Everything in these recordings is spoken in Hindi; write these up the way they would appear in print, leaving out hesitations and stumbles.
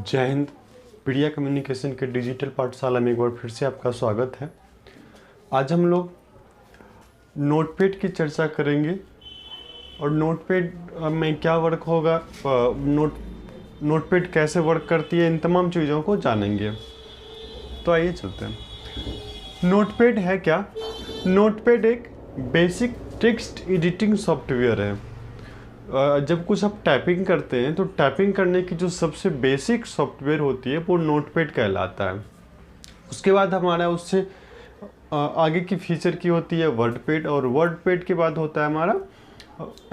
जय हिंद। पीडिया कम्युनिकेशन के डिजिटल पाठशाला में एक बार फिर से आपका स्वागत है। आज हम लोग नोटपैड की चर्चा करेंगे और नोटपैड में क्या वर्क होगा, नोटपैड कैसे वर्क करती है, इन तमाम चीज़ों को जानेंगे। तो आइए चलते हैं। नोटपैड है क्या? नोटपैड एक बेसिक टेक्स्ट एडिटिंग सॉफ्टवेयर है। जब कुछ आप टाइपिंग करते हैं तो टाइपिंग करने की जो सबसे बेसिक सॉफ्टवेयर होती है वो नोटपैड कहलाता है। उसके बाद हमारा उससे आगे की फीचर की होती है वर्डपैड, और वर्डपैड के बाद होता है हमारा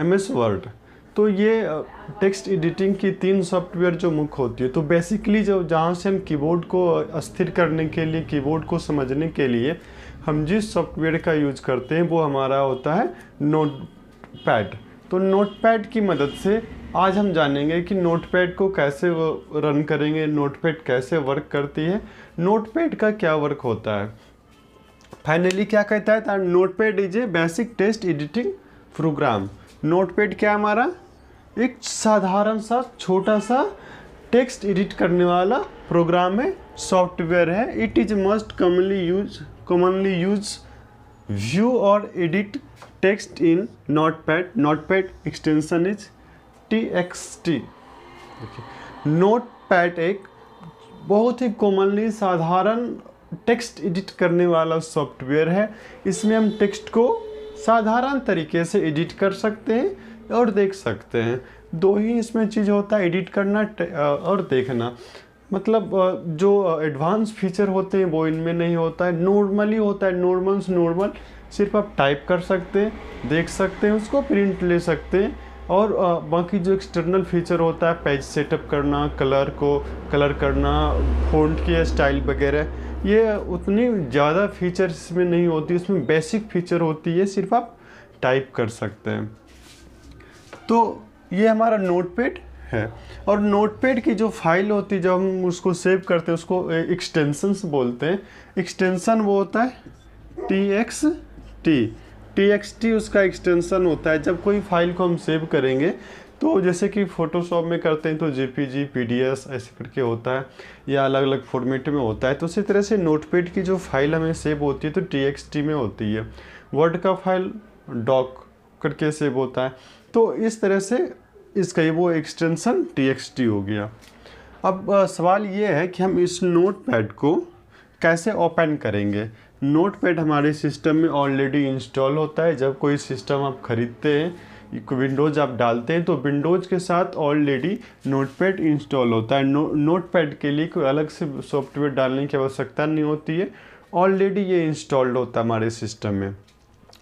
MS वर्ड। तो ये टेक्स्ट एडिटिंग की 3 सॉफ्टवेयर जो मुख्य होती है। तो बेसिकली जहाँ से हम कीबोर्ड को अस्थिर करने के लिए, कीबोर्ड को समझने के लिए हम जिस सॉफ्टवेयर का यूज करते हैं वो हमारा होता है नोटपैड। तो नोटपैड की मदद से आज हम जानेंगे कि नोटपैड को कैसे रन करेंगे, नोटपैड कैसे वर्क करती है, नोटपैड का क्या वर्क होता है। फाइनली क्या कहता है? Notepad is a basic text editing programme. Notepad क्या हमारा एक साधारण सा छोटा सा टेक्स्ट एडिट करने वाला प्रोग्राम है, सॉफ्टवेयर है। It is must commonly use view और edit text in notepad. Notepad extension is TXT। Notepad एक बहुत ही कॉमनली साधारण टेक्स्ट एडिट करने वाला सॉफ्टवेयर है। इसमें हम टेक्स्ट को साधारण तरीके से एडिट कर सकते हैं और देख सकते हैं। 2 ही इसमें चीज़ होता है, एडिट करना और देखना। मतलब जो एडवांस फीचर होते हैं वो इनमें नहीं होता है, नॉर्मली होता है। नॉर्मल सिर्फ आप टाइप कर सकते हैं, देख सकते हैं, उसको प्रिंट ले सकते हैं। और बाकी जो एक्सटर्नल फीचर होता है, पेज सेटअप करना, कलर को कलर करना, फ़ॉन्ट की स्टाइल वगैरह, ये उतनी ज़्यादा फीचर इसमें नहीं होती। इसमें बेसिक फीचर होती है, सिर्फ आप टाइप कर सकते हैं। तो ये हमारा नोटपैड है। और नोटपैड की जो फाइल होती है, जब हम उसको सेव करते हैं उसको एक्सटेंशंस बोलते हैं। एक्सटेंशन वो होता है TXT उसका एक्सटेंशन होता है। जब कोई फाइल को हम सेव करेंगे तो जैसे कि फ़ोटोशॉप में करते हैं तो JPG PDF ऐसे करके होता है, या अलग अलग फॉर्मेट में होता है। तो उसी तरह से नोटपैड की जो फाइल हमें सेव होती है तो TXT में होती है। वर्ड का फाइल डॉक करके सेव होता है। तो इस तरह से इसका वो एक्सटेंशन TXT हो गया। अब सवाल ये है कि हम इस नोटपैड को कैसे ओपन करेंगे। नोटपैड हमारे सिस्टम में ऑलरेडी इंस्टॉल होता है। जब कोई सिस्टम आप खरीदते हैं, विंडोज़ आप डालते हैं, तो विंडोज़ के साथ ऑलरेडी नोटपैड इंस्टॉल होता है। नोटपैड के लिए कोई अलग से सॉफ्टवेयर डालने की आवश्यकता नहीं होती है, ऑलरेडी ये इंस्टॉल्ड होता है हमारे सिस्टम में।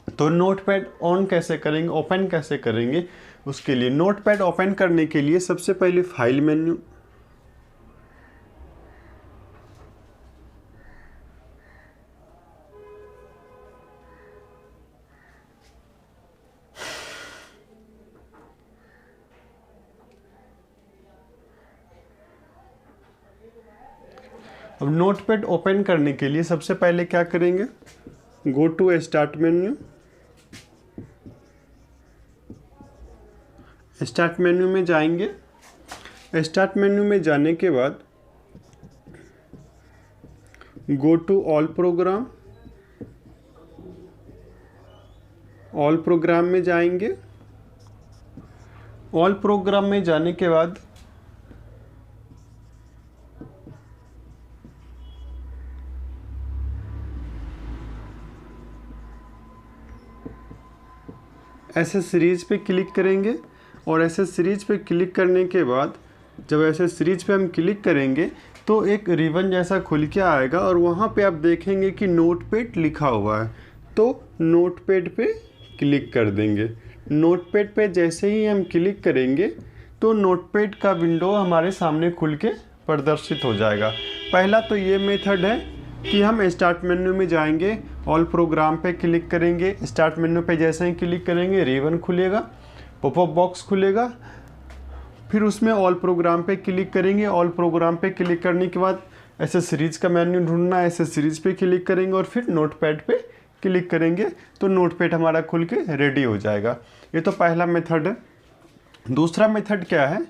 तो नोटपैड ऑन कैसे करेंगे, ओपन कैसे करेंगे, उसके लिए नोटपैड ओपन करने के लिए सबसे पहले फाइल मेन्यू, अब नोटपैड ओपन करने के लिए सबसे पहले क्या करेंगे, go to start menu. Start menu में जाएंगे। स्टार्ट मेन्यू में जाने के बाद go to all program. All program में जाएंगे। ऑल प्रोग्राम में जाने के बाद एसेसरीज पे क्लिक करेंगे। और एसेसरीज पे क्लिक करने के बाद जब एसेसरीज पे हम क्लिक करेंगे तो एक रिबन जैसा खुल के आएगा, और वहाँ पे आप देखेंगे कि नोटपैड लिखा हुआ है। तो नोटपैड पे क्लिक कर देंगे। नोटपैड पे जैसे ही हम क्लिक करेंगे तो नोटपैड का विंडो हमारे सामने खुल के प्रदर्शित हो जाएगा। पहला तो ये मेथड है कि हम स्टार्ट मेन्यू में जाएंगे, ऑल प्रोग्राम पे क्लिक करेंगे। स्टार्ट मेन्यू पे जैसे ही क्लिक करेंगे रिबन खुलेगा, पॉपअप बॉक्स खुलेगा, फिर उसमें ऑल प्रोग्राम पे क्लिक करेंगे। ऑल प्रोग्राम पे क्लिक करने के बाद एसेसरीज का मेन्यू ढूंढना है, एसेसरीज पे क्लिक करेंगे और फिर नोटपैड पे क्लिक करेंगे तो नोटपैड हमारा खुल के रेडी हो जाएगा। ये तो पहला मेथड है। दूसरा मेथड क्या है,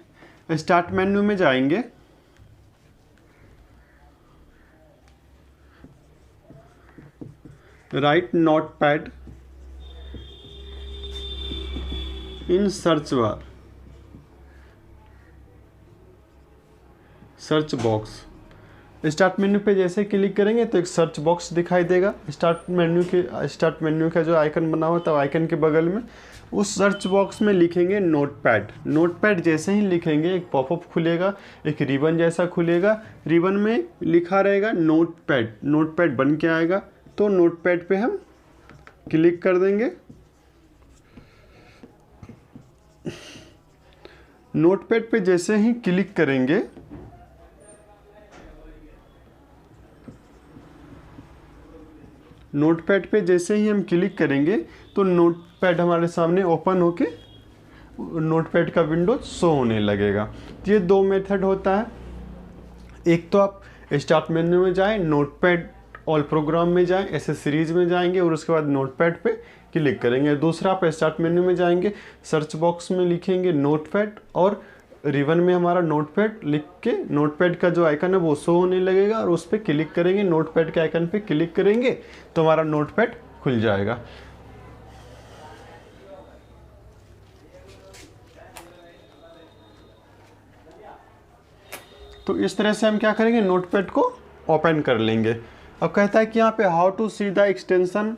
स्टार्ट मेन्यू में जाएंगे, right notepad in search bar, search box. Start menu पे जैसे क्लिक करेंगे तो एक सर्च बॉक्स दिखाई देगा। स्टार्ट मेन्यू का जो आइकन बना हुआ था आइकन के बगल में उस सर्च बॉक्स में लिखेंगे नोटपैड। नोटपैड जैसे ही लिखेंगे एक पॉपअप खुलेगा, एक रिबन जैसा खुलेगा, रिबन में लिखा रहेगा नोटपैड, नोटपैड बन के आएगा। तो नोटपैड पे हम क्लिक कर देंगे। नोटपैड पे जैसे ही क्लिक करेंगे नोटपैड पे जैसे ही हम क्लिक करेंगे तो नोटपैड हमारे सामने ओपन होके नोटपैड का विंडो शो होने लगेगा। ये दो मेथड होता है। एक तो आप स्टार्ट मेन्यू में जाएं, नोटपैड ऑल प्रोग्राम में जाएं, ऐसे सीरीज में जाएंगे और उसके बाद नोटपैड पे क्लिक करेंगे। दूसरा आप स्टार्ट मेन्यू में जाएंगे, सर्च बॉक्स में लिखेंगे नोटपैड और रिबन में हमारा नोटपैड लिख के नोटपैड का जो आइकन है वो शो होने लगेगा और उस पर क्लिक करेंगे, नोटपैड के आइकन पे क्लिक करेंगे तो हमारा नोटपैड खुल जाएगा। तो इस तरह से हम क्या करेंगे, नोटपैड को ओपन कर लेंगे। अब कहता है कि यहाँ पे how to see the extension.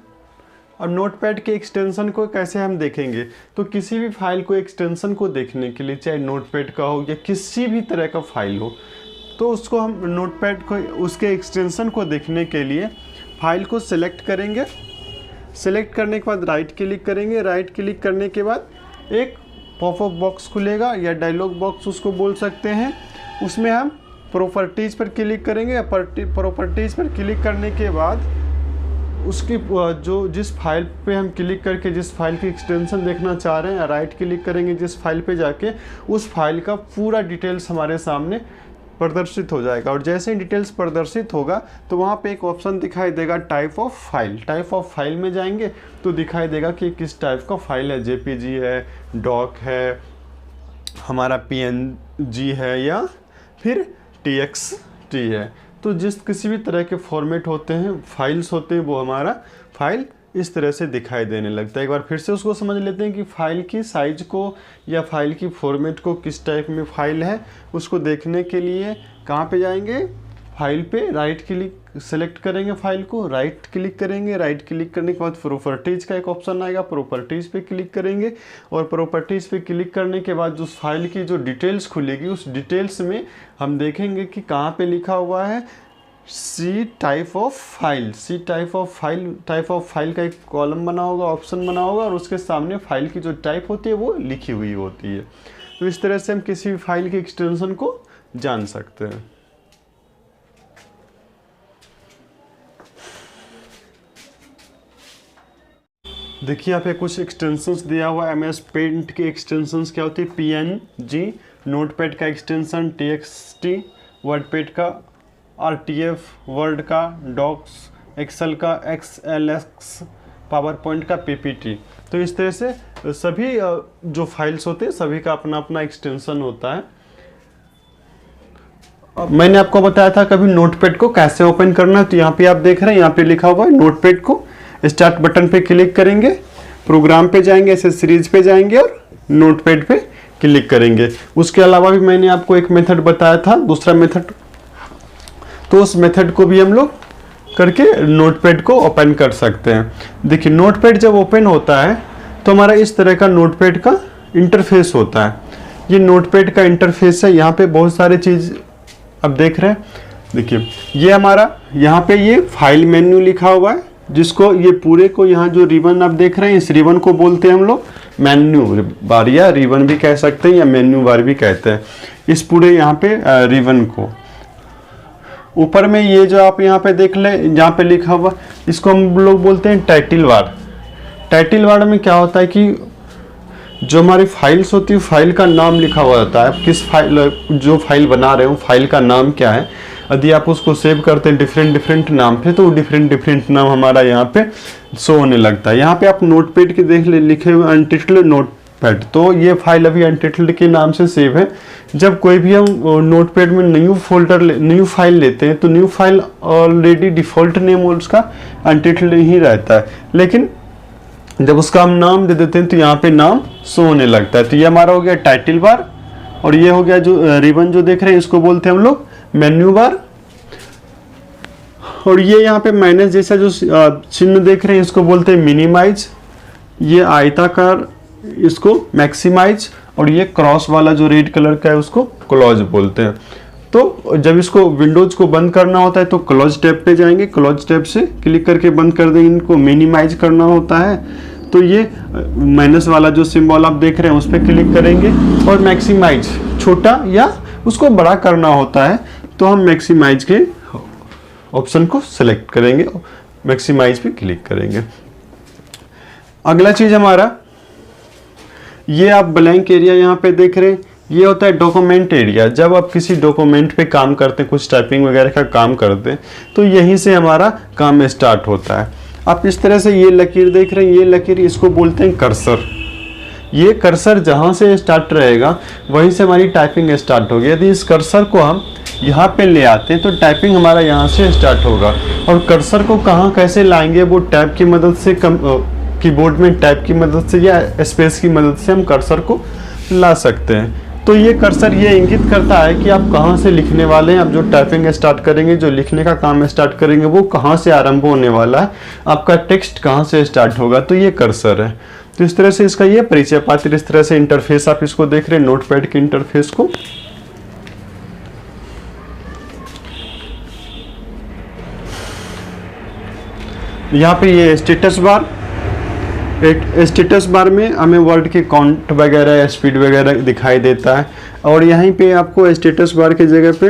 अब नोटपैड के एक्सटेंशन को कैसे हम देखेंगे, तो किसी भी फाइल को एक्सटेंशन को देखने के लिए, चाहे नोटपैड का हो या किसी भी तरह का फाइल हो, तो उसको हम नोटपैड को उसके एक्सटेंशन को देखने के लिए फाइल को सिलेक्ट करेंगे। सिलेक्ट करने के बाद राइट क्लिक करेंगे। राइट क्लिक करने के बाद एक पॉपअप बॉक्स खुलेगा या डायलॉग बॉक्स उसको बोल सकते हैं। उसमें हम प्रॉपर्टीज़ पर क्लिक करेंगे। प्रॉपर्टीज़ पर क्लिक करने के बाद उसकी जो जिस फाइल पे हम क्लिक करके जिस फाइल की एक्सटेंशन देखना चाह रहे हैं, राइट क्लिक करेंगे जिस फाइल पे जाके उस फाइल का पूरा डिटेल्स हमारे सामने प्रदर्शित हो जाएगा। और जैसे ही डिटेल्स प्रदर्शित होगा तो वहाँ पे एक ऑप्शन दिखाई देगा type of file. Type of file में जाएंगे तो दिखाई देगा कि किस टाइप का फाइल है, जेपीजी है, डॉक है, हमारा पीएनजी है या फिर टीएक्सटी है। तो जिस किसी भी तरह के फॉर्मेट होते हैं, फाइल्स होते हैं, वो हमारा फाइल इस तरह से दिखाई देने लगता है। एक बार फिर से उसको समझ लेते हैं कि फाइल की साइज को या फाइल की फॉर्मेट को किस टाइप में फाइल है, उसको देखने के लिए कहाँ पे जाएंगे, फाइल पे राइट क्लिक सेलेक्ट करेंगे, फाइल को राइट क्लिक करेंगे। राइट क्लिक करने के बाद प्रॉपर्टीज़ का एक ऑप्शन आएगा, प्रॉपर्टीज़ पे क्लिक करेंगे और प्रॉपर्टीज़ पे क्लिक करने के बाद उस फाइल की जो डिटेल्स खुलेगी उस डिटेल्स में हम देखेंगे कि कहाँ पे लिखा हुआ है see type of file. See type of file का एक कॉलम बना होगा, ऑप्शन बना होगा और उसके सामने फाइल की जो टाइप होती है वो लिखी हुई होती है। तो इस तरह से हम किसी भी फाइल की एक्सटेंशन को जान सकते हैं। देखिए यहाँ पे कुछ एक्सटेंशंस दिया हुआ है। एमएस पेंट की एक्सटेंशंस क्या होती है, पीएनजी, नोटपैड का एक्सटेंशन टीएक्सटी, वर्डपैड का आरटीएफ, वर्ड का डॉक्स, एक्सेल का एक्सएलएक्स, पावर पॉइंट का पीपीटी। तो इस तरह से सभी जो फाइल्स होते हैं सभी का अपना अपना एक्सटेंशन होता है। मैंने आपको बताया था कभी नोटपैड को कैसे ओपन करना है, तो यहाँ पे आप देख रहे हैं, यहाँ पे लिखा हुआ है नोटपैड को स्टार्ट बटन पे क्लिक करेंगे, प्रोग्राम पे जाएंगे, ऐसे सीरीज पे जाएंगे और नोटपैड पे क्लिक करेंगे। उसके अलावा भी मैंने आपको एक मेथड बताया था, दूसरा मेथड, तो उस मेथड को भी हम लोग करके नोटपैड को ओपन कर सकते हैं। देखिए नोटपैड जब ओपन होता है तो हमारा इस तरह का नोटपैड का इंटरफेस होता है। ये नोटपैड का इंटरफेस है। यहाँ पे बहुत सारे चीज़ अब देख रहे हैं। देखिए ये हमारा यहाँ पे ये फाइल मेन्यू लिखा हुआ है, जिसको ये पूरे को यहाँ जो रिबन आप देख रहे हैं इस रिबन को बोलते हैं हम लोग मेन्यू बार या रिबन भी कह सकते हैं या मेन्यू बार भी कहते हैं। इस पूरे यहाँ पे रिबन को ऊपर में ये जो आप यहाँ पे देख ले, जहाँ पे लिखा हुआ, इसको हम लोग बोलते हैं टाइटल बार। टाइटल बार में क्या होता है कि जो हमारी फाइल्स होती है फाइल का नाम लिखा हुआ होता है। आप किस फाइल, जो फाइल बना रहे हो फाइल का नाम क्या है, यदि आप उसको सेव करते हैं डिफरेंट नाम पे तो डिफरेंट नाम हमारा यहाँ पे शो होने लगता है। यहाँ पे आप नोटपैड के देख ले, लिखे हुए अनटिटल्ड पैड। तो ये फाइल अभी अनटाइटल्ड के नाम से सेव है। जब कोई भी हम नोटपैड में न्यू फाइल लेते हैं तो new file already default name उसका अनटाइटल्ड ही रहता है, लेकिन जब उसका हम नाम दे देते हैं तो यहाँ पे नाम शो होने लगता है। तो ये हमारा हो गया टाइटल बार, और ये हो गया जो रिबन जो देख रहे हैं इसको बोलते हैं हम लोग मेन्यू बार। और ये यहाँ पे माइनस जैसा जो चिन्ह देख रहे हैं इसको बोलते हैं मिनिमाइज। ये आयताकार इसको मैक्सिमाइज, और ये क्रॉस वाला जो रेड कलर का है उसको क्लोज बोलते हैं। तो जब इसको विंडोज को बंद करना होता है तो क्लोज टैब पे जाएंगे, क्लोज टैब से क्लिक करके बंद कर देंगे। इनको मिनिमाइज करना होता है तो ये माइनस वाला जो सिंबल आप देख रहे हैं उस पर क्लिक करेंगे। और मैक्सिमाइज छोटा या उसको बड़ा करना होता है तो हम मैक्सिमाइज के ऑप्शन को सेलेक्ट करेंगे, मैक्सिमाइज पे क्लिक करेंगे। अगला चीज हमारा, ये आप ब्लैंक एरिया यहाँ पे देख रहे हैं, ये होता है डॉक्यूमेंट एरिया। जब आप किसी डॉक्यूमेंट पे काम करते हैं, कुछ टाइपिंग वगैरह का काम करते हैं, तो यहीं से हमारा काम स्टार्ट होता है। आप इस तरह से ये लकीर देख रहे हैं, ये लकीर इसको बोलते हैं कर्सर। ये कर्सर जहाँ से स्टार्ट रहेगा वहीं से हमारी टाइपिंग स्टार्ट होगी। यदि इस कर्सर को हम यहाँ पे ले आते हैं तो टाइपिंग हमारा यहाँ से स्टार्ट होगा। और कर्सर को कहाँ कैसे लाएंगे वो टैब की मदद से, कीबोर्ड में टैब की मदद से या स्पेस की मदद से हम कर्सर को ला सकते हैं। तो ये कर्सर ये इंगित करता है कि आप कहाँ से लिखने वाले हैं। आप जो टाइपिंग स्टार्ट करेंगे, जो लिखने का काम स्टार्ट करेंगे, वो कहाँ से आरंभ होने वाला है, आपका टेक्स्ट कहाँ से स्टार्ट होगा। तो ये कर्सर है। तो इस तरह से इसका ये परिचय पात्र, इस तरह से इंटरफेस आप इसको देख रहे हैं नोटपैड के इंटरफेस को। यहाँ पे ये स्टेटस बार, स्टेटस बार में हमें वर्ड के काउंट वगैरह, स्पीड वगैरह दिखाई देता है। और यहीं पे आपको स्टेटस बार की जगह पे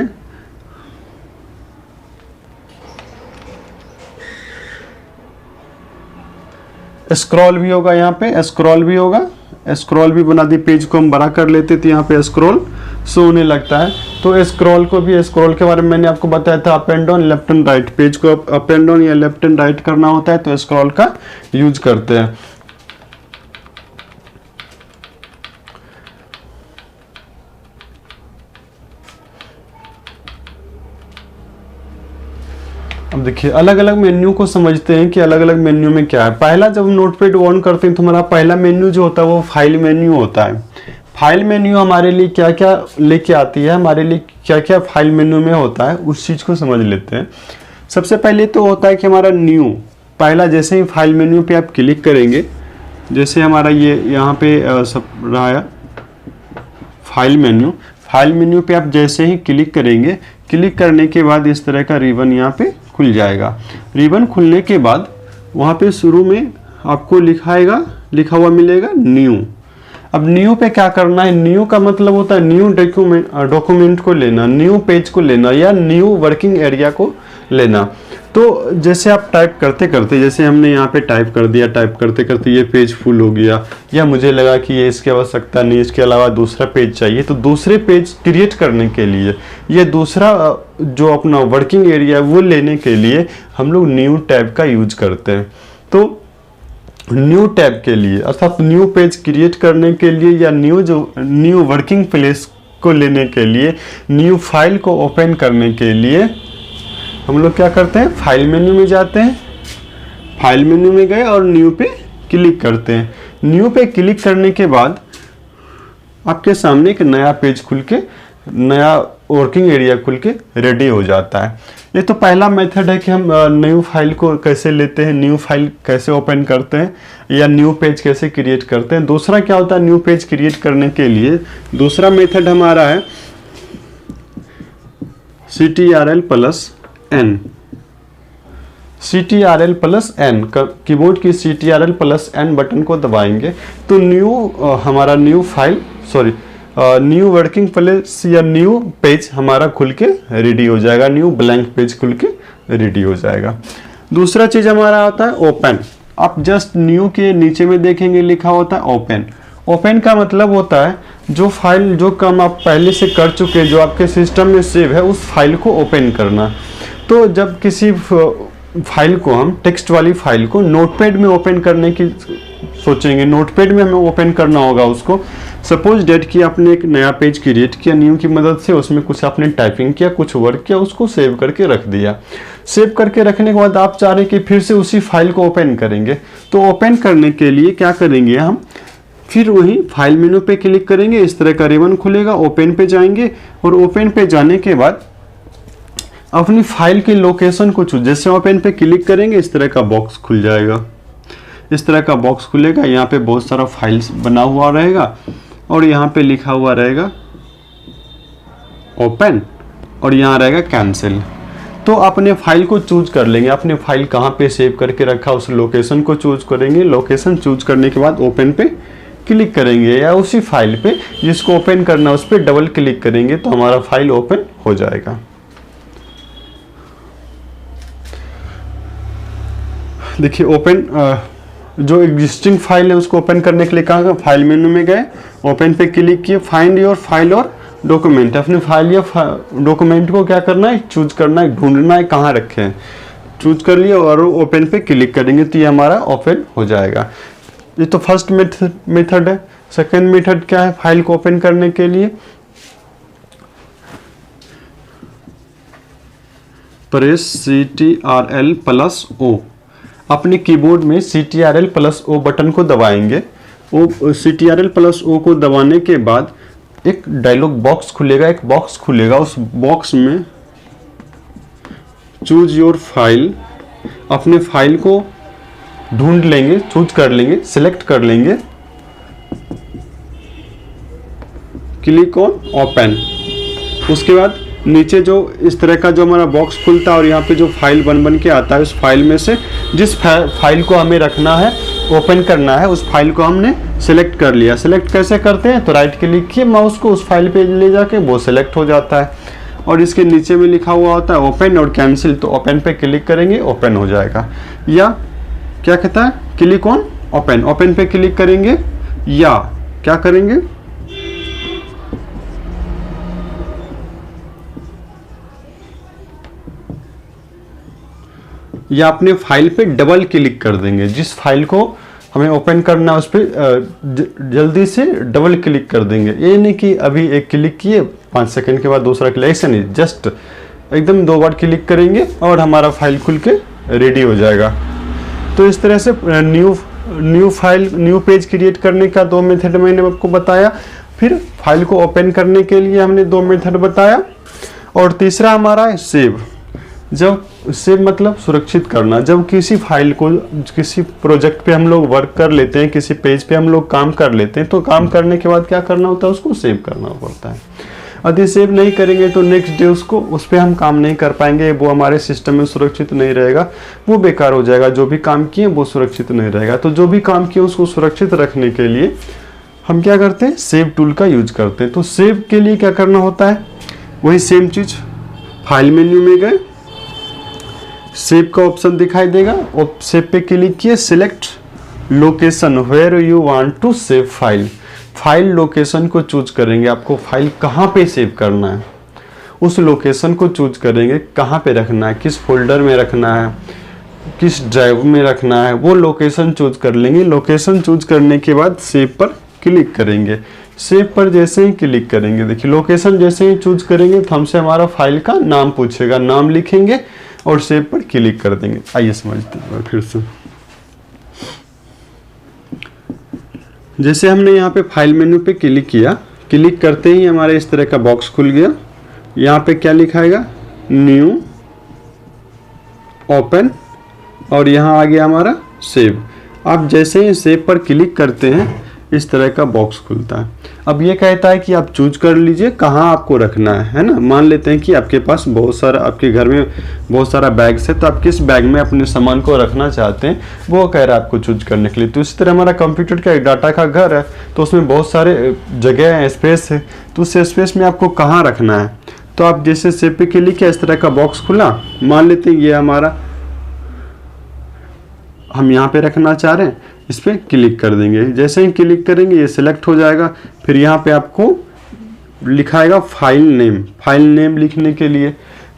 स्क्रॉल भी होगा, यहाँ पे स्क्रॉल भी होगा, स्क्रॉल भी बना दी। पेज को हम बड़ा कर लेते तो यहाँ पे स्क्रॉल शो होने लगता है। तो स्क्रॉल को भी, स्क्रॉल के बारे में मैंने आपको बताया था, up and down, left and right. Page को अप एंड डाउन या लेफ्ट एंड राइट करना होता है तो स्क्रॉल का यूज करते हैं। अब देखिए अलग अलग मेन्यू को समझते हैं कि अलग अलग मेन्यू में क्या है। पहला जब नोटपैड ऑन करते हैं तो हमारा पहला मेन्यू जो होता है वो फाइल मेन्यू होता है। फाइल मेन्यू हमारे लिए क्या क्या लेके आती है, हमारे लिए क्या क्या फाइल मेन्यू में होता है, उस चीज़ को समझ लेते हैं। सबसे पहले तो होता है कि हमारा न्यू, पहला जैसे ही फाइल मेन्यू पे आप क्लिक करेंगे, जैसे हमारा ये यहाँ पे सब रहा है फाइल मेन्यू। फाइल मेन्यू पे आप जैसे ही क्लिक करेंगे, क्लिक करने के बाद इस तरह का रिबन यहाँ पे खुल जाएगा। रिबन खुलने के बाद वहाँ पे शुरू में आपको लिखा हुआ मिलेगा न्यू। अब न्यू पे क्या करना है, न्यू का मतलब होता है न्यू डॉक्यूमेंट को लेना, न्यू पेज को लेना या न्यू वर्किंग एरिया को लेना। तो जैसे आप टाइप करते करते, जैसे हमने यहाँ पे टाइप कर दिया, टाइप करते करते ये पेज फुल हो गया, या मुझे लगा कि ये इसकी आवश्यकता नहीं, इसके अलावा दूसरा पेज चाहिए, तो दूसरे पेज क्रिएट करने के लिए, ये दूसरा जो अपना वर्किंग एरिया है वो लेने के लिए हम लोग न्यू टैब का यूज करते हैं। तो न्यू टैब के लिए अर्थात न्यू पेज क्रिएट करने के लिए या न्यू वर्किंग प्लेस को लेने के लिए, न्यू फाइल को ओपन करने के लिए हम लोग क्या करते हैं, फाइल मेन्यू में जाते हैं। फाइल मेन्यू में गए और न्यू पे क्लिक करते हैं। न्यू पे क्लिक करने के बाद आपके सामने एक नया पेज खुल के, नया वर्किंग एरिया खुल के रेडी हो जाता है। ये तो पहला मेथड है कि हम न्यू फाइल को कैसे लेते हैं, न्यू फाइल कैसे ओपन करते हैं या न्यू पेज कैसे क्रिएट करते हैं। दूसरा क्या होता है, न्यू पेज क्रिएट करने के लिए दूसरा मेथड हमारा है CTRL+N। CTRL+N, कीबोर्ड की CTRL+N बटन को दबाएंगे तो हमारा न्यू वर्किंग प्लेस या न्यू पेज हमारा खुल के रेडी हो जाएगा, न्यू ब्लैंक पेज खुल के रेडी हो जाएगा। दूसरा चीज हमारा आता है ओपन। आप जस्ट न्यू के नीचे में देखेंगे लिखा होता है ओपन। ओपन का मतलब होता है जो फाइल, जो काम आप पहले से कर चुके, जो आपके सिस्टम में सेव है, उस फाइल को ओपन करना। तो जब किसी फाइल को हम, टेक्स्ट वाली फाइल को नोटपैड में ओपन करने की सोचेंगे, नोटपैड में हमें ओपन करना होगा उसको। सपोज डेट कि आपने एक नया पेज क्रिएट किया न्यू की मदद से, उसमें कुछ आपने टाइपिंग किया, कुछ वर्क किया, उसको सेव करके रख दिया। सेव करके रखने के बाद आप चाह रहे कि फिर से उसी फाइल को ओपन करेंगे, तो ओपन करने के लिए क्या करेंगे हम, फिर वही फाइल मेनू पे क्लिक करेंगे, इस तरह का रिबन खुलेगा, ओपन पे जाएंगे और ओपन पे जाने के बाद अपनी फाइल की लोकेशन को चूज, जैसे ओपन पे क्लिक करेंगे इस तरह का बॉक्स खुल जाएगा, इस तरह का बॉक्स खुलेगा। यहाँ पे बहुत सारा फाइल्स बना हुआ रहेगा और यहाँ पे लिखा हुआ रहेगा ओपन और यहाँ रहेगा कैंसिल। तो अपने फाइल को चूज कर लेंगे, अपने फाइल कहाँ पे सेव करके रखा उस लोकेशन को चूज करेंगे। लोकेशन चूज करने के बाद ओपन पे क्लिक करेंगे या उसी फाइल पे जिसको ओपन करना है उस पर डबल क्लिक करेंगे तो हमारा फाइल ओपन हो जाएगा। देखिए ओपन जो एग्जिस्टिंग फाइल है उसको ओपन करने के लिए कहाँ, फाइल मेनू में गए, ओपन पे क्लिक किए, फाइंड योर फाइल और डॉक्यूमेंट, अपनी फाइल या डॉक्यूमेंट को क्या करना है, चूज करना है, ढूंढना है कहाँ रखे हैं, चूज कर लिया और ओपन पे क्लिक करेंगे तो ये हमारा ओपन हो जाएगा। ये तो फर्स्ट मेथड है। सेकेंड मेथड क्या है फाइल को ओपन करने के लिए, प्रेस CTRL+O, अपने कीबोर्ड में CTRL+O बटन को दबाएंगे। CTRL+O को दबाने के बाद एक डायलॉग बॉक्स खुलेगा, एक बॉक्स खुलेगा, उस बॉक्स में चूज योर फाइल, अपने फाइल को ढूंढ लेंगे, चूज कर लेंगे, सिलेक्ट कर लेंगे, क्लिक ऑन ओपन। उसके बाद नीचे जो इस तरह का जो हमारा बॉक्स खुलता है और यहाँ पे जो फाइल बन के आता है, उस फाइल में से जिस फाइल को हमें रखना है, ओपन करना है, उस फाइल को हमने सिलेक्ट कर लिया। सिलेक्ट कैसे करते हैं, तो राइट क्लिक किए माउस को, उस फाइल पे ले जाके वो सिलेक्ट हो जाता है और इसके नीचे में लिखा हुआ होता है ओपन और कैंसिल, तो ओपन पे क्लिक करेंगे ओपन हो जाएगा। या क्या कहता है, क्लिक ऑन ओपन, ओपन पे क्लिक करेंगे या क्या करेंगे, या अपने फाइल पे डबल क्लिक कर देंगे, जिस फाइल को हमें ओपन करना है उस पर जल्दी से डबल क्लिक कर देंगे। ये नहीं कि अभी एक क्लिक किए 5 सेकंड के बाद दूसरा क्लिक, ऐसा नहीं, जस्ट एकदम 2 बार क्लिक करेंगे और हमारा फाइल खुल के रेडी हो जाएगा। तो इस तरह से न्यू पेज क्रिएट करने का 2 मेथड मैंने आपको बताया। फिर फाइल को ओपन करने के लिए हमने 2 मेथड बताया और तीसरा हमारा है सेव। जब सेव मतलब सुरक्षित करना, जब किसी फाइल को किसी प्रोजेक्ट पे हम लोग वर्क कर लेते हैं, किसी पेज पे हम लोग काम कर लेते हैं, तो काम करने के बाद क्या करना होता है, उसको सेव करना पड़ता है। यदि सेव नहीं करेंगे तो नेक्स्ट डे उसको उस पर हम काम नहीं कर पाएंगे, वो हमारे सिस्टम में सुरक्षित नहीं रहेगा, वो बेकार हो जाएगा, जो भी काम किए वो सुरक्षित नहीं रहेगा। तो जो भी काम किए उसको सुरक्षित रखने के लिए हम क्या करते हैं, सेव टूल का यूज करते हैं। तो सेव के लिए क्या करना होता है, वही सेम चीज, फाइल मेन्यू में गए, सेव का ऑप्शन दिखाई देगा, और सेव पे क्लिक किए, select location where you want to save file, file location को चूज करेंगे, आपको फाइल कहाँ पे सेव करना है उस लोकेशन को चूज करेंगे, कहाँ पे रखना है, किस फोल्डर में रखना है, किस ड्राइव में रखना है, वो लोकेशन चूज कर लेंगे। लोकेशन चूज करने के बाद सेव पर क्लिक करेंगे। सेव पर जैसे ही क्लिक करेंगे, देखिए लोकेशन जैसे ही चूज करेंगे तो हमसे हमारा फाइल का नाम पूछेगा, नाम लिखेंगे और सेव पर क्लिक कर देंगे। आइए समझते हैं फिर से। जैसे हमने यहाँ पे फाइल मेन्यू पे क्लिक किया, क्लिक करते ही हमारे इस तरह का बॉक्स खुल गया। यहाँ पे क्या लिखाएगा, न्यू, ओपन और यहाँ आ गया हमारा सेव। आप जैसे ही सेव पर क्लिक करते हैं इस तरह का बॉक्स खुलता है। अब ये कहता है कि आप चूज कर लीजिए कहाँ आपको रखना है ना। मान लेते हैं कि आपके पास बहुत सारा, आपके घर में बहुत सारा बैग्स है, तो आप किस बैग में अपने सामान को रखना चाहते हैं वो कह रहा है आपको चूज करने के लिए। तो इसी तरह हमारा कंप्यूटर का एक डाटा का घर है, तो उसमें बहुत सारे जगह है, स्पेस है, तो उस स्पेस में आपको कहाँ रखना है। तो आप जैसे सेव पे क्लिक किया, इस तरह का बॉक्स खुला, मान लेते हैं ये हमारा, हम यहाँ पे रखना चाह रहे हैं, इस पर क्लिक कर देंगे। जैसे ही क्लिक करेंगे ये सिलेक्ट हो जाएगा। फिर यहाँ पे आपको लिखाएगा फाइल नेम। फाइल नेम लिखने के लिए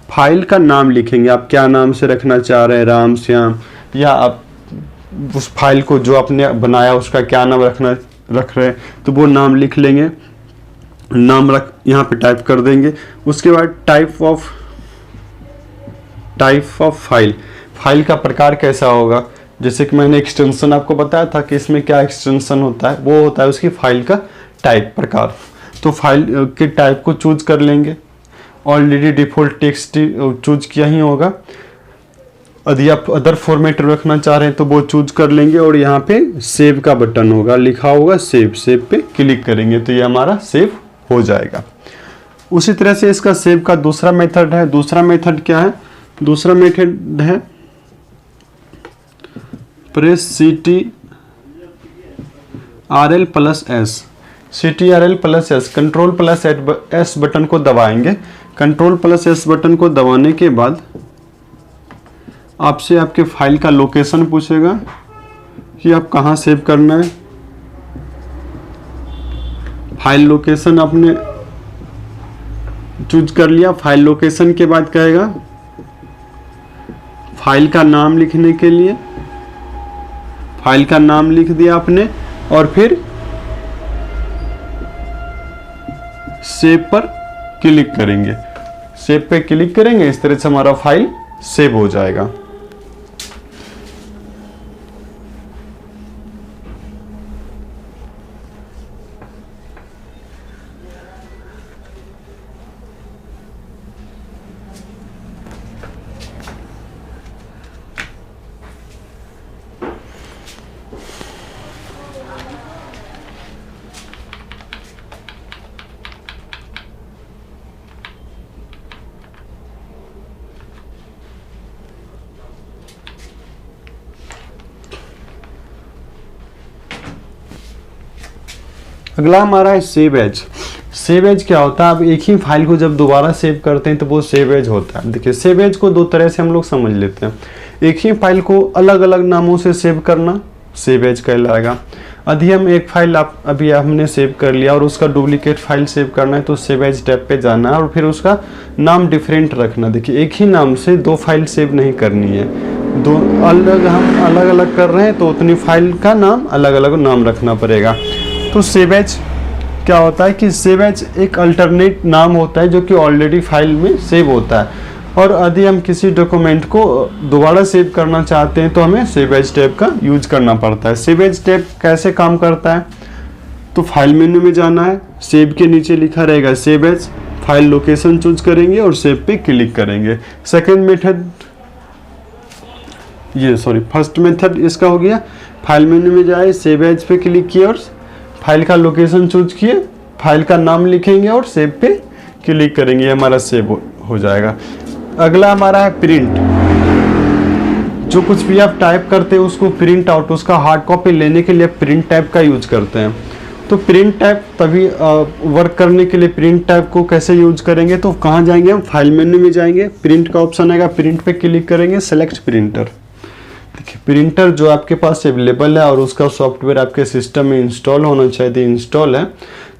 फाइल का नाम लिखेंगे, आप क्या नाम से रखना चाह रहे हैं, राम श्याम, या आप उस फाइल को जो आपने बनाया उसका क्या नाम रख रहे हैं, तो वो नाम लिख लेंगे, नाम यहाँ पे टाइप कर देंगे। उसके बाद टाइप ऑफ फाइल का प्रकार कैसा होगा, जैसे कि मैंने एक्सटेंशन आपको बताया था कि इसमें क्या एक्सटेंशन होता है, वो होता है उसकी फाइल का टाइप प्रकार। तो फाइल के टाइप को चूज कर लेंगे, ऑलरेडी डिफॉल्ट टेक्स्ट चूज किया ही होगा। यदि आप अदर फॉर्मेट रखना चाह रहे हैं तो वो चूज कर लेंगे, और यहाँ पे सेव का बटन होगा, लिखा होगा सेव पे क्लिक करेंगे तो ये हमारा सेव हो जाएगा। उसी तरह से इसका सेव का दूसरा मेथड है। दूसरा मेथड क्या है, दूसरा मेथड है press CTRL+S। CTRL+S, Ctrl+S button को दबाएंगे। Ctrl+S बटन को दबाने के बाद आपसे आपके फाइल का लोकेशन पूछेगा कि आप कहाँ सेव करना है। फाइल लोकेशन आपने चूज कर लिया। फाइल लोकेशन के बाद कहेगा फाइल का नाम लिखने के लिए, फाइल का नाम लिख दिया आपने, और फिर सेव पर क्लिक करेंगे। सेव पे क्लिक करेंगे, इस तरह से हमारा फाइल सेव हो जाएगा। अगला हमारा है सेव एज। सेव एज क्या होता है, आप एक ही फाइल को जब दोबारा सेव करते हैं तो वो सेव एज होता है। देखिए सेव एज को दो तरह से हम लोग समझ लेते हैं। एक ही फाइल को अलग अलग नामों से सेव करना सेव एज कहलाएगा। यदि हम एक फाइल अभी हमने सेव कर लिया और उसका डुप्लीकेट फाइल सेव करना है तो सेव एज टैब पे जाना है और फिर उसका नाम डिफरेंट रखना। देखिए एक ही नाम से दो फाइल सेव नहीं करनी है, दो हम अलग अलग कर रहे हैं तो उतनी फाइल का नाम अलग अलग नाम रखना पड़ेगा। तो सेव एज क्या होता है कि सेव एज एक अल्टरनेट नाम होता है जो कि ऑलरेडी फाइल में सेव होता है, और यदि हम किसी डॉक्यूमेंट को दोबारा सेव करना चाहते हैं तो हमें सेव एज टैब का यूज करना पड़ता है। सेव एज टैब कैसे काम करता है, तो फाइल मेन्यू में जाना है, सेव के नीचे लिखा रहेगा save as, file location choose करेंगे और सेव पे क्लिक करेंगे। सेकेंड मेथड फर्स्ट मेथड इसका हो गया, फाइल मेन्यू में जाए, सेव एज पे क्लिक किए और फाइल का लोकेशन चूज किए, फाइल का नाम लिखेंगे और सेव पे क्लिक करेंगे, हमारा सेव हो जाएगा। अगला हमारा है प्रिंट। जो कुछ भी आप टाइप करते हैं उसको प्रिंट आउट, उसका हार्ड कॉपी लेने के लिए प्रिंट टैब का यूज करते हैं। तो प्रिंट टैब तभी वर्क करने के लिए प्रिंट टैब को कैसे यूज करेंगे, तो कहाँ जाएंगे हम, फाइल मेन्यू में जाएंगे, प्रिंट का ऑप्शन आएगा, प्रिंट पे क्लिक करेंगे, सेलेक्ट प्रिंटर। देखिए प्रिंटर जो आपके पास अवेलेबल है और उसका सॉफ्टवेयर आपके सिस्टम में इंस्टॉल होना चाहिए, इंस्टॉल है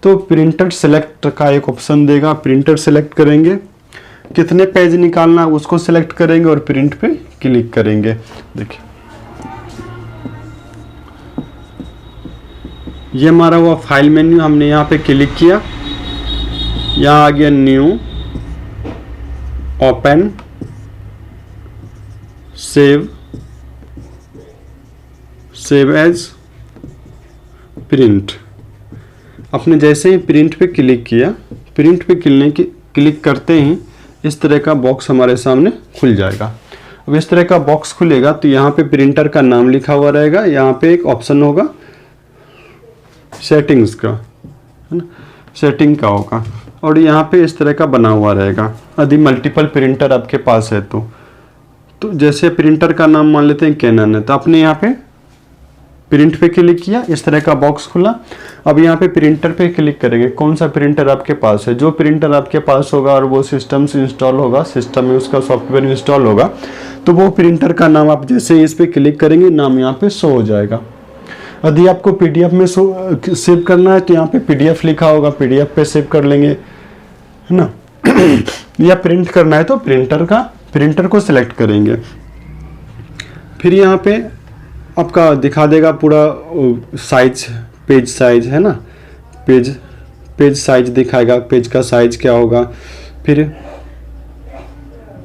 तो प्रिंटर सेलेक्ट का एक ऑप्शन देगा, प्रिंटर सेलेक्ट करेंगे, कितने पेज निकालना है उसको सेलेक्ट करेंगे और प्रिंट पे क्लिक करेंगे। देखिए ये हमारा हुआ फाइल मेन्यू, हमने यहाँ पे क्लिक किया, यहाँ आ गया new, open, save as, print. आपने जैसे ही प्रिंट पे क्लिक किया, प्रिंट पे क्लिक करते ही इस तरह का बॉक्स हमारे सामने खुल जाएगा। अब इस तरह का बॉक्स खुलेगा तो यहाँ पे प्रिंटर का नाम लिखा हुआ रहेगा, यहाँ पे एक ऑप्शन होगा सेटिंग्स का, है ना, सेटिंग का होगा, और यहाँ पे इस तरह का बना हुआ रहेगा। यदि मल्टीपल प्रिंटर आपके पास है तो जैसे प्रिंटर का नाम मान लेते हैं कैनन है, तो आपने यहाँ पे प्रिंट पे क्लिक किया, इस तरह का बॉक्स खुला। अब यहाँ पे प्रिंटर पे क्लिक करेंगे, कौन सा प्रिंटर आपके पास है, जो प्रिंटर आपके पास होगा और वो सिस्टम से इंस्टॉल होगा, सिस्टम में उसका सॉफ्टवेयर इंस्टॉल होगा, तो वो प्रिंटर का नाम आप जैसे ही इस पे क्लिक करेंगे नाम यहाँ पे शो हो जाएगा। यदि आपको पीडीएफ में सेव करना है तो यहाँ पे पीडीएफ लिखा होगा, पीडीएफ पे सेव कर लेंगे, है ना। या प्रिंट करना है तो प्रिंटर को सिलेक्ट करेंगे। फिर यहाँ पे आपका दिखा देगा पूरा साइज, पेज साइज है ना, पेज साइज दिखाएगा, पेज का साइज क्या होगा, फिर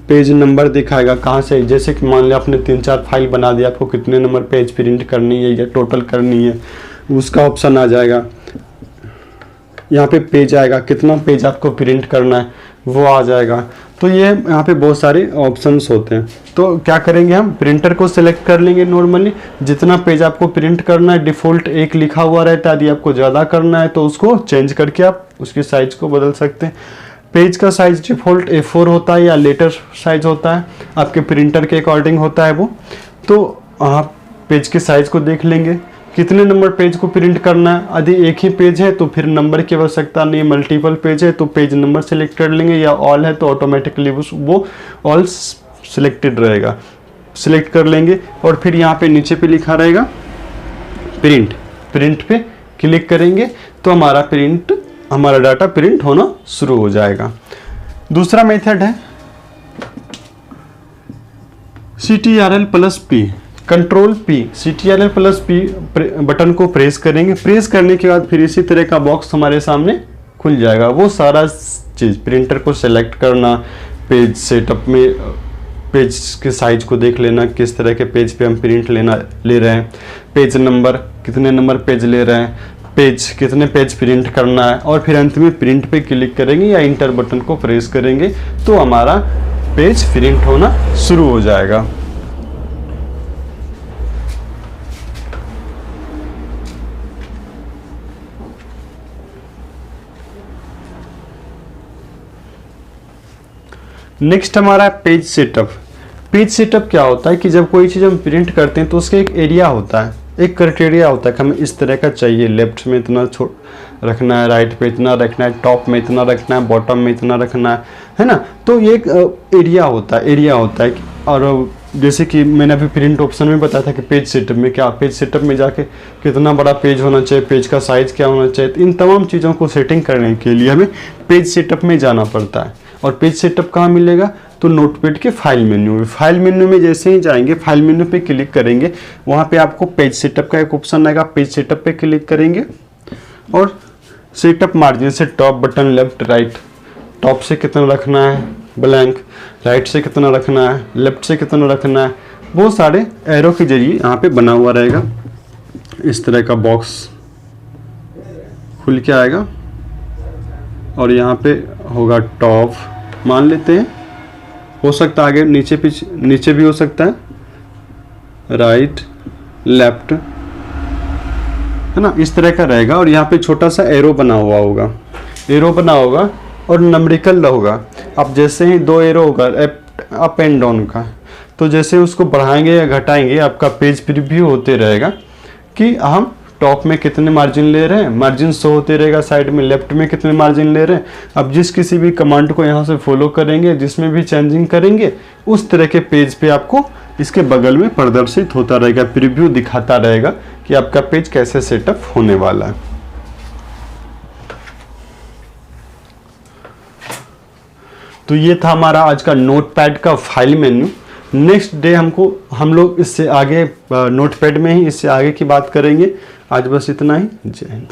पेज नंबर दिखाएगा कहाँ से, जैसे कि मान लिया आपने 3-4 फाइल बना दिया, आपको कितने नंबर पेज प्रिंट करनी है या टोटल करनी है उसका ऑप्शन आ जाएगा। यहाँ पे पेज आएगा, कितना पेज आपको प्रिंट करना है वो आ जाएगा। तो ये यहाँ पे बहुत सारे ऑप्शंस होते हैं। तो क्या करेंगे, हम प्रिंटर को सिलेक्ट कर लेंगे। नॉर्मली जितना पेज आपको प्रिंट करना है डिफ़ॉल्ट 1 लिखा हुआ रहता है, यदि आपको ज़्यादा करना है तो उसको चेंज करके आप उसके साइज को बदल सकते हैं। पेज का साइज डिफ़ॉल्ट A4 होता है या लेटर साइज होता है, आपके प्रिंटर के अकॉर्डिंग होता है वो। तो आप पेज के साइज को देख लेंगे, कितने नंबर पेज को प्रिंट करना है। यदि एक ही पेज है तो फिर नंबर की आवश्यकता नहीं, मल्टीपल पेज है तो पेज नंबर सेलेक्ट कर लेंगे, या ऑल है तो ऑटोमेटिकली वो ऑल सिलेक्टेड रहेगा, सिलेक्ट कर लेंगे। और फिर यहाँ पे नीचे पे लिखा रहेगा प्रिंट पे क्लिक करेंगे तो हमारा डाटा प्रिंट होना शुरू हो जाएगा। दूसरा मेथड है CTRL+P, control P, CTRL+P button को प्रेस करेंगे। प्रेस करने के बाद फिर इसी तरह का बॉक्स हमारे सामने खुल जाएगा। वो सारा चीज़, प्रिंटर को सेलेक्ट करना, पेज सेटअप में पेज के साइज को देख लेना, किस तरह के पेज पे हम प्रिंट ले रहे हैं, पेज नंबर, कितने नंबर पेज ले रहे हैं, पेज कितने पेज प्रिंट करना है, और फिर अंत में प्रिंट पे क्लिक करेंगे या इंटर बटन को प्रेस करेंगे तो हमारा पेज प्रिंट होना शुरू हो जाएगा। नेक्स्ट हमारा पेज सेटअप। पेज सेटअप क्या होता है कि जब कोई चीज़ हम प्रिंट करते हैं तो उसका एक एरिया होता है, एक क्राइटेरिया होता है कि हमें इस तरह का चाहिए, लेफ्ट में इतना रखना है, राइट पे इतना रखना है, टॉप में इतना रखना है, बॉटम में इतना रखना है ना। तो ये एक एरिया होता है। और जैसे कि मैंने अभी प्रिंट ऑप्शन में बताया था कि पेज सेटअप में क्या, पेज सेटअप में जाके कितना बड़ा पेज होना चाहिए, पेज का साइज क्या होना चाहिए, इन तमाम चीज़ों को सेटिंग करने के लिए हमें पेज सेटअप में जाना पड़ता है। और पेज सेटअप कहाँ मिलेगा, तो नोटपैड के फाइल मेन्यू में जैसे ही जाएंगे, फाइल मेन्यू पे क्लिक करेंगे, वहाँ पे आपको पेज सेटअप का एक ऑप्शन आएगा। पेज सेटअप पे क्लिक करेंगे और सेटअप मार्जिन से top button, left right, top से कितना रखना है ब्लैंक, राइट से कितना रखना है, लेफ्ट से कितना रखना है, वो सारे एरो के जरिए यहाँ पे बना हुआ रहेगा। इस तरह का बॉक्स खुल के आएगा और यहाँ पे होगा टॉप, मान लेते हैं, हो सकता है आगे नीचे भी हो सकता है, राइट लेफ्ट, है ना, इस तरह का रहेगा। और यहाँ पे छोटा सा एरो बना होगा और नंबरिकल होगा। अब जैसे ही 2 एरो होगा अप एंड डाउन का, तो जैसे उसको बढ़ाएंगे या घटाएंगे आपका पेज प्रीव्यू होते रहेगा कि हम टॉप में कितने मार्जिन ले रहे हैं, मार्जिन शो होते रहेगा साइड में, लेफ्ट में कितने मार्जिन ले रहे हैं। अब जिस किसी भी कमांड को यहाँ से फॉलो करेंगे, जिसमें भी चेंजिंग करेंगे, उस तरह के पेज पे आपको इसके बगल में प्रदर्शित होता रहेगा, प्रीव्यू दिखाता रहेगा कि आपका पेज कैसे सेटअप होने वाला है। तो ये था हमारा आज का नोटपैड का फाइल मेन्यू। नेक्स्ट डे हम लोग इससे आगे नोटपैड में ही इससे आगे की बात करेंगे। आज बस इतना ही। जय हिंद।